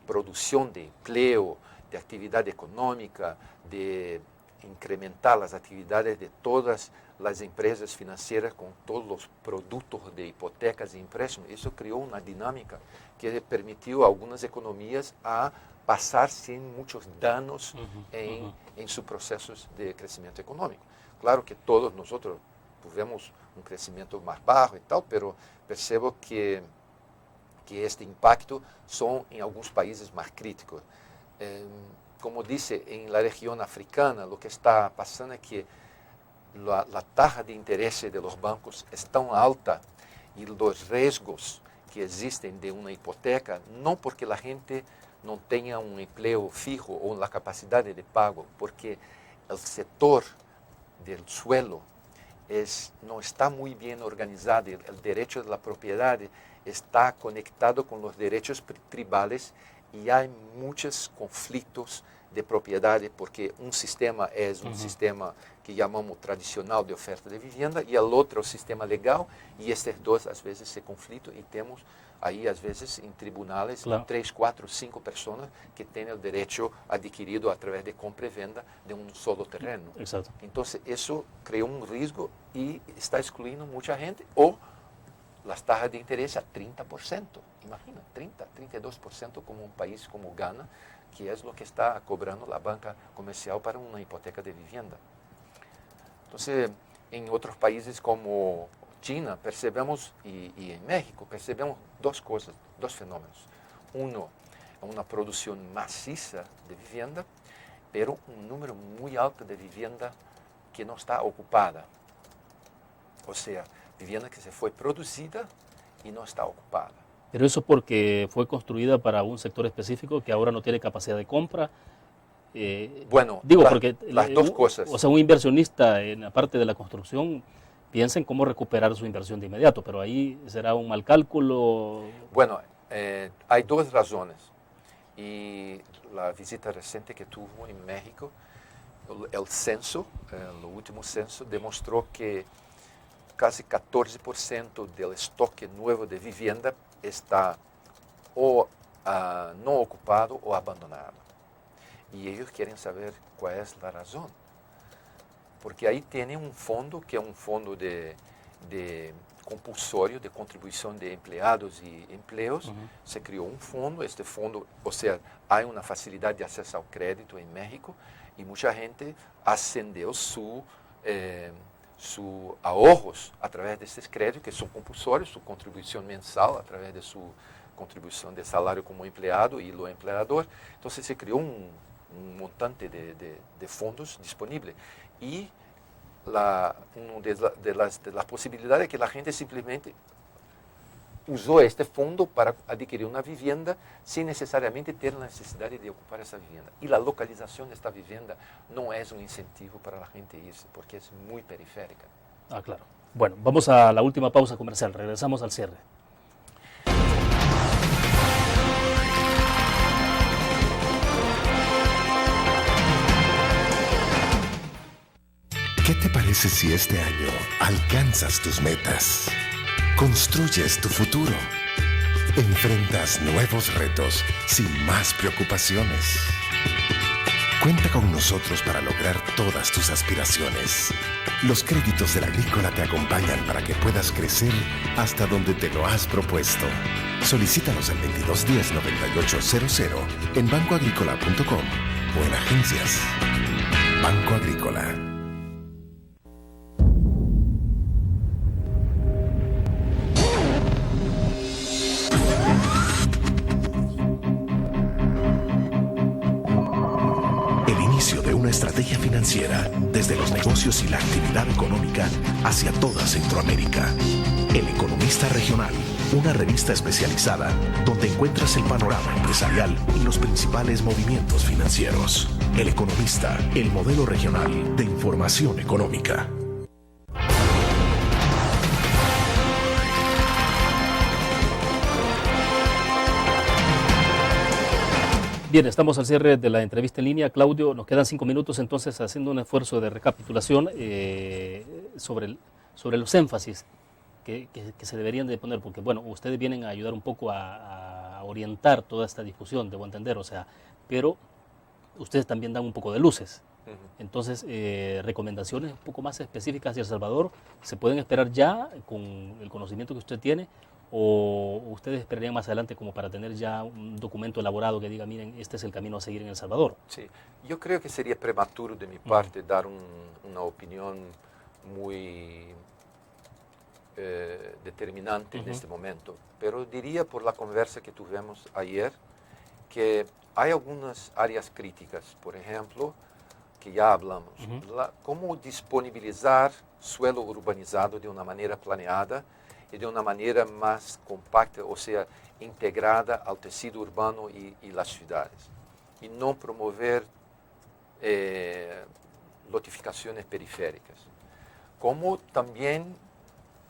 producción de empleo, de actividad económica, de incrementar las actividades de todas las empresas financieras con todos los productos de hipotecas y empréstamos. Eso creó una dinámica que permitió a algunas economías a pasar sin muchos daños en sus procesos de crecimiento económico. Claro que todos nosotros tuvimos un crecimiento más bajo y tal, pero percebo que este impacto son en algunos países más críticos. como dice, en la región africana lo que está pasando es que la tasa de interés de los bancos es tan alta y los riesgos que existen de una hipoteca, no porque la gente no tenga un empleo fijo o la capacidad de pago, porque el sector del suelo no está muy bien organizado, el derecho de la propiedad está conectado con los derechos tribales y hay muchos conflictos de propiedad porque un sistema es un sistema que llamamos tradicional de oferta de vivienda y el otro sistema legal y estos dos a veces se conflictan y tenemos ahí a veces en tribunales 3, 4, 5 personas que tienen el derecho adquirido a través de compra y venta de un solo terreno. Exacto. Entonces eso crea un riesgo y está excluyendo mucha gente o las tasas de interés a 30%. Imagina, 30, 32% como un país como Ghana, que es lo que está cobrando la banca comercial para una hipoteca de vivienda. Entonces, en otros países como China percebemos, y en México percebemos dos cosas, dos fenómenos. Uno, una producción maciza de vivienda, pero un número muy alto de vivienda que no está ocupada. O sea, vivienda que se fue producida y no está ocupada. Pero eso porque fue construida para un sector específico que ahora no tiene capacidad de compra. Bueno, porque las dos cosas. O sea, un inversionista en la parte de la construcción piensa en cómo recuperar su inversión de inmediato, pero ahí será un mal cálculo. Bueno, hay dos razones. Y la visita reciente que tuvo en México, el censo, el último censo, demostró que casi 14% del estoque nuevo de vivienda está o no ocupado o abandonado. Y ellos quieren saber cuál es la razón. Porque ahí tienen un fondo que es un fondo de compulsorio de contribución de empleados y empleos. Se creó un fondo, este fondo, o sea, hay una facilidad de acceso al crédito en México y mucha gente ascendió sus ahorros a través de estos créditos que son compulsorios, su contribución mensal a través de su contribución de salario como empleado y lo empleador. Entonces se creó un montante de fondos disponibles. Y una de las posibilidades es que la gente simplemente usó este fondo para adquirir una vivienda sin necesariamente tener la necesidad de ocupar esa vivienda. Y la localización de esta vivienda no es un incentivo para la gente irse, porque es muy periférica. Ah, claro. Bueno, vamos a la última pausa comercial. Regresamos al cierre. ¿Qué te parece si este año alcanzas tus metas? Construyes tu futuro. Enfrentas nuevos retos sin más preocupaciones. Cuenta con nosotros para lograr todas tus aspiraciones. Los créditos de la Agrícola te acompañan para que puedas crecer hasta donde te lo has propuesto. Solicítalos al 2210-9800 en bancoagricola.com o en agencias. Banco Agrícola. Una estrategia financiera desde los negocios y la actividad económica hacia toda Centroamérica. El Economista Regional, una revista especializada donde encuentras el panorama empresarial y los principales movimientos financieros. El Economista, el modelo regional de información económica. Bien, estamos al cierre de la entrevista en línea. Claudio, nos quedan 5 minutos, entonces haciendo un esfuerzo de recapitulación sobre los énfasis que se deberían de poner, porque bueno, ustedes vienen a ayudar un poco a orientar toda esta discusión, debo entender, o sea, pero ustedes también dan un poco de luces. Entonces, recomendaciones un poco más específicas hacia El Salvador, ¿se pueden esperar ya con el conocimiento que usted tiene? ¿O ustedes esperarían más adelante como para tener ya un documento elaborado que diga, miren, este es el camino a seguir en El Salvador? Sí, yo creo que sería prematuro de mi parte dar una opinión muy determinante en este momento, pero diría por la conversa que tuvimos ayer que hay algunas áreas críticas, por ejemplo, que ya hablamos. Cómo disponibilizar suelo urbanizado de una manera planeada y de una manera más compacta, o sea, integrada al tejido urbano y las ciudades. Y no promover lotificaciones periféricas. Como también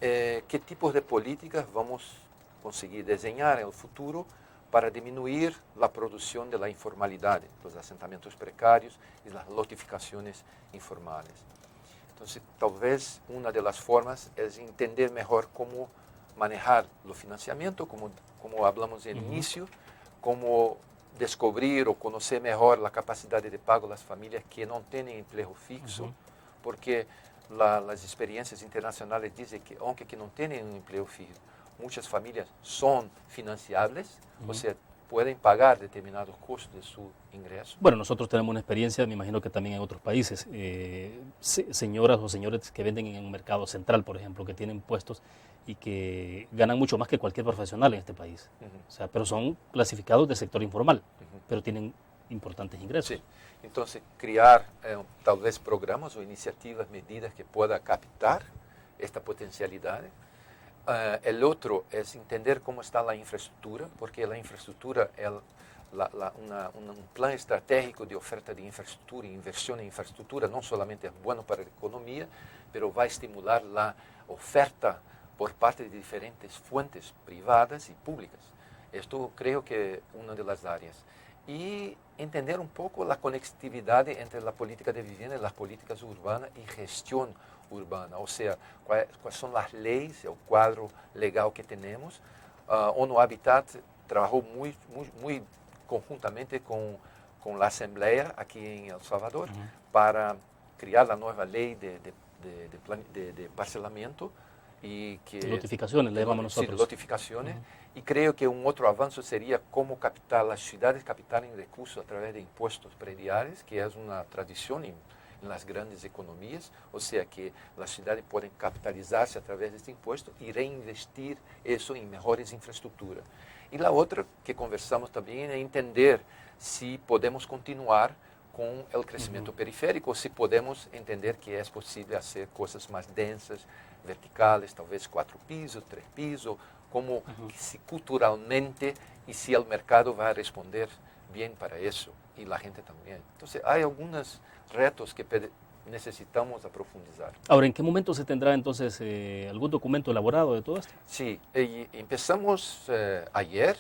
qué tipos de políticas vamos a conseguir diseñar en el futuro para disminuir la producción de la informalidad, los asentamientos precarios y las lotificaciones informales. Entonces, tal vez una de las formas es entender mejor cómo manejar los financiamientos, como hablamos en el inicio, cómo descubrir o conocer mejor la capacidad de pago de las familias que no tienen empleo fixo, porque las experiencias internacionales dicen que aunque que no tienen un empleo fijo, muchas familias son financiables, o sea, pueden pagar determinados costos de su ingreso. Bueno, nosotros tenemos una experiencia, me imagino que también en otros países, señoras o señores que venden en un mercado central, por ejemplo, que tienen puestos y que ganan mucho más que cualquier profesional en este país. O sea, pero son clasificados de sector informal, pero tienen importantes ingresos. Sí. Entonces, crear tal vez programas o iniciativas, medidas que puedan captar esta potencialidad. El otro es entender cómo está la infraestructura, porque la infraestructura es un plan estratégico de oferta de infraestructura, inversión en infraestructura, no solamente es bueno para la economía, pero va a estimular la oferta por parte de diferentes fuentes privadas y públicas. Esto creo que es una de las áreas. Y entender un poco la conectividad entre la política de vivienda y las políticas urbanas y gestión urbana, o sea, cuáles son las leyes, el cuadro legal que tenemos. ONU Habitat trabajó muy conjuntamente con la Asamblea aquí en El Salvador para crear la nueva ley de parcelamiento. Y que, notificaciones le llamamos nosotros. Sí, notificaciones. Y creo que un otro avance sería cómo captar las ciudades, capitalen recursos a través de impuestos prediales, que es una tradición en las grandes economías, o sea que las ciudades pueden capitalizarse a través de este impuesto y reinvestir eso en mejores infraestructuras. Y la otra que conversamos también es entender si podemos continuar con el crecimiento periférico, o si podemos entender que es posible hacer cosas más densas, verticales, tal vez 4 pisos, 3 pisos, como si culturalmente y si el mercado va a responder bien para eso, y la gente también. Entonces, hay algunos retos que necesitamos profundizar. Ahora, ¿en qué momento se tendrá entonces algún documento elaborado de todo esto? Sí, empezamos ayer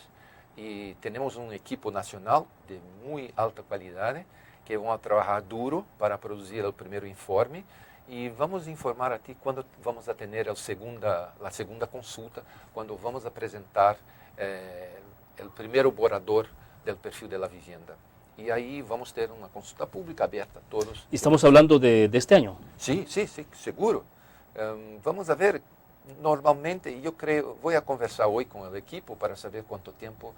y tenemos un equipo nacional de muy alta calidad que van a trabajar duro para producir el primer informe. Y vamos a informar a ti cuando vamos a tener la segunda consulta, cuando vamos a presentar el primer borrador del perfil de la vivienda. Y ahí vamos a tener una consulta pública abierta a todos. ¿Y estamos hablando de este año? Sí, seguro. Vamos a ver, normalmente, yo creo, voy a conversar hoy con el equipo para saber cuánto tiempo,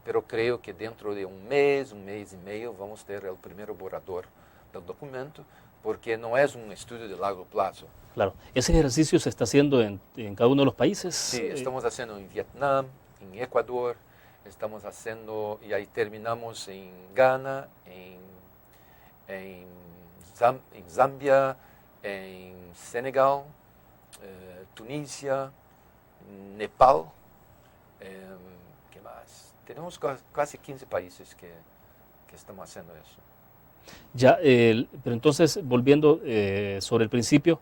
pero creo que dentro de un mes y medio, vamos a tener el primer borrador del documento, porque no es un estudio de largo plazo. Claro. ¿Ese ejercicio se está haciendo en cada uno de los países? Sí, estamos haciendo en Vietnam, en Ecuador, estamos haciendo, y ahí terminamos en Ghana, en Zambia, en Senegal, Tunisia, Nepal, ¿qué más? Tenemos casi 15 países que estamos haciendo eso. Ya, pero entonces, volviendo sobre el principio,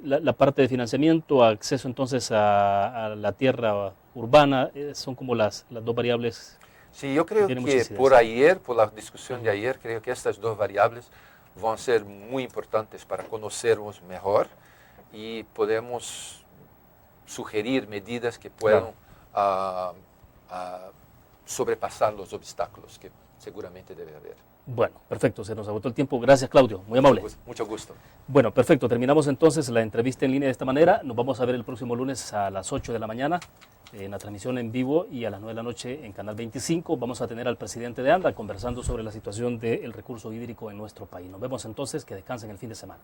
la parte de financiamiento, acceso entonces a la tierra urbana, son como las dos variables. Sí, yo creo que por la discusión de ayer, creo que estas dos variables van a ser muy importantes para conocernos mejor y podemos sugerir medidas que puedan sobrepasar los obstáculos que seguramente debe haber. Bueno, perfecto, se nos agotó el tiempo. Gracias, Claudio, muy amable. Mucho gusto. Bueno, perfecto, terminamos entonces la entrevista en línea de esta manera. Nos vamos a ver el próximo lunes a las 8 de la mañana en la transmisión en vivo y a las 9 de la noche en Canal 25. Vamos a tener al presidente de ANDA conversando sobre la situación del recurso hídrico en nuestro país. Nos vemos entonces, que descansen el fin de semana.